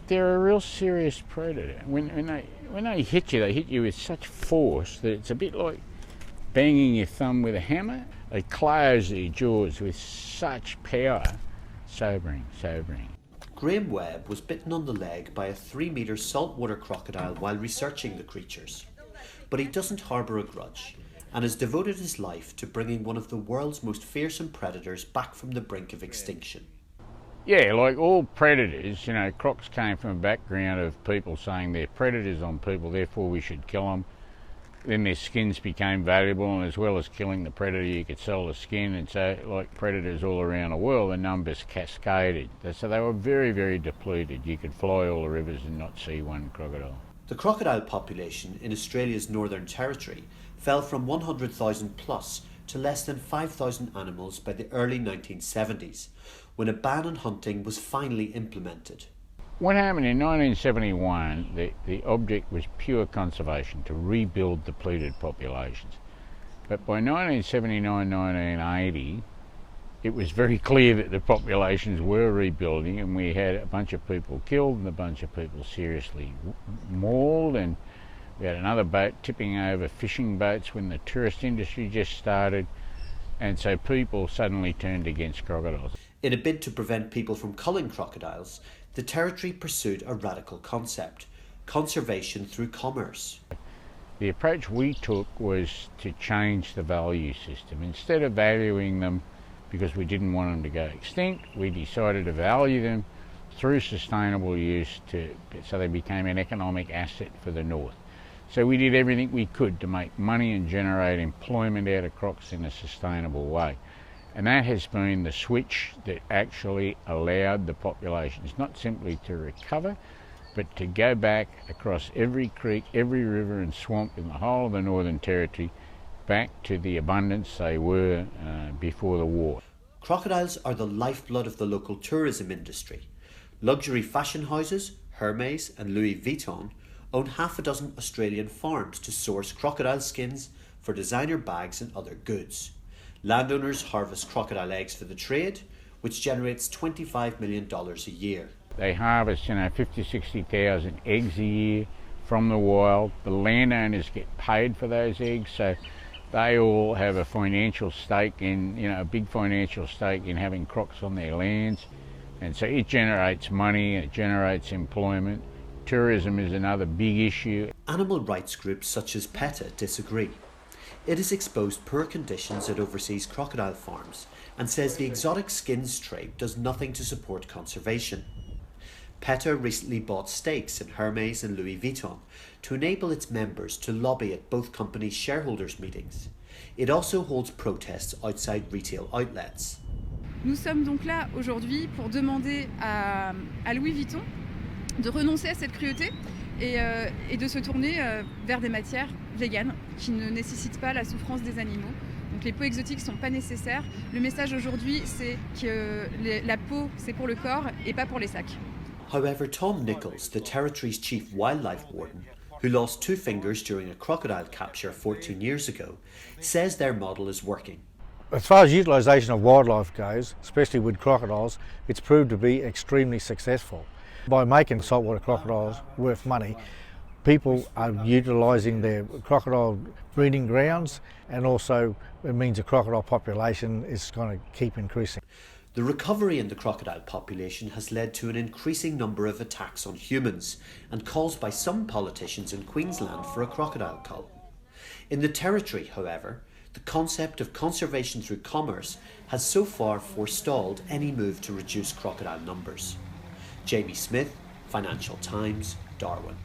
they're a real serious predator. When they hit you with such force that it's a bit like banging your thumb with a hammer. They close their jaws with such power. Sobering. Graham Webb was bitten on the leg by a 3-metre saltwater crocodile while researching the creatures. But he doesn't harbour a grudge and has devoted his life to bringing one of the world's most fearsome predators back from the brink of extinction. Yeah, like all predators, crocs came from a background of people saying they're predators on people, therefore we should kill them. Then their skins became valuable, and as well as killing the predator, you could sell the skin, and so, like predators all around the world, the numbers cascaded. So they were very, very depleted. You could fly all the rivers and not see one crocodile. The crocodile population in Australia's Northern Territory fell from 100,000 plus to less than 5,000 animals by the early 1970s, when a ban on hunting was finally implemented. What happened in 1971, the object was pure conservation, to rebuild depleted populations. But by 1979, 1980, it was very clear that the populations were rebuilding, and we had a bunch of people killed and a bunch of people seriously mauled, and we had another boat tipping over fishing boats when the tourist industry just started, and so people suddenly turned against crocodiles. In a bid to prevent people from culling crocodiles, the Territory pursued a radical concept: conservation through commerce. The approach we took was to change the value system. Instead of valuing them because we didn't want them to go extinct, we decided to value them through sustainable use so they became an economic asset for the North. So we did everything we could to make money and generate employment out of crocs in a sustainable way. And that has been the switch that actually allowed the populations not simply to recover, but to go back across every creek, every river and swamp in the whole of the Northern Territory, back to the abundance they were before the war. Crocodiles are the lifeblood of the local tourism industry. Luxury fashion houses, Hermes and Louis Vuitton, own half a dozen Australian farms to source crocodile skins for designer bags and other goods. Landowners harvest crocodile eggs for the trade, which generates $25 million a year. They harvest 50, 60,000 eggs a year from the wild. The landowners get paid for those eggs, so they all have a financial stake in, a big financial stake in having crocs on their lands. And so it generates money, it generates employment. Tourism is another big issue. Animal rights groups such as PETA disagree. It has exposed poor conditions at overseas crocodile farms and says the exotic skins trade does nothing to support conservation. PETA recently bought stakes in Hermes and Louis Vuitton to enable its members to lobby at both companies' shareholders' meetings. It also holds protests outside retail outlets. Nous sommes donc là aujourd'hui pour demander à Louis Vuitton de renoncer à cette cruauté et de se tourner vers des matières véganes qui ne nécessitent pas la souffrance des animaux. Donc les peaux exotiques ne sont pas nécessaires. Le message aujourd'hui, c'est que la peau, c'est pour le corps et pas pour les sacs. However, Tom Nichols, the Territory's chief wildlife warden, who lost 2 fingers during a crocodile capture 14 years ago, says their model is working. As far as utilisation of wildlife goes, especially with crocodiles, it's proved to be extremely successful. By making saltwater crocodiles worth money, people are utilising their crocodile breeding grounds, and also it means the crocodile population is going to keep increasing. The recovery in the crocodile population has led to an increasing number of attacks on humans and calls by some politicians in Queensland for a crocodile cull. In the Territory, however, the concept of conservation through commerce has so far forestalled any move to reduce crocodile numbers. Jamie Smyth, Financial Times, Darwin.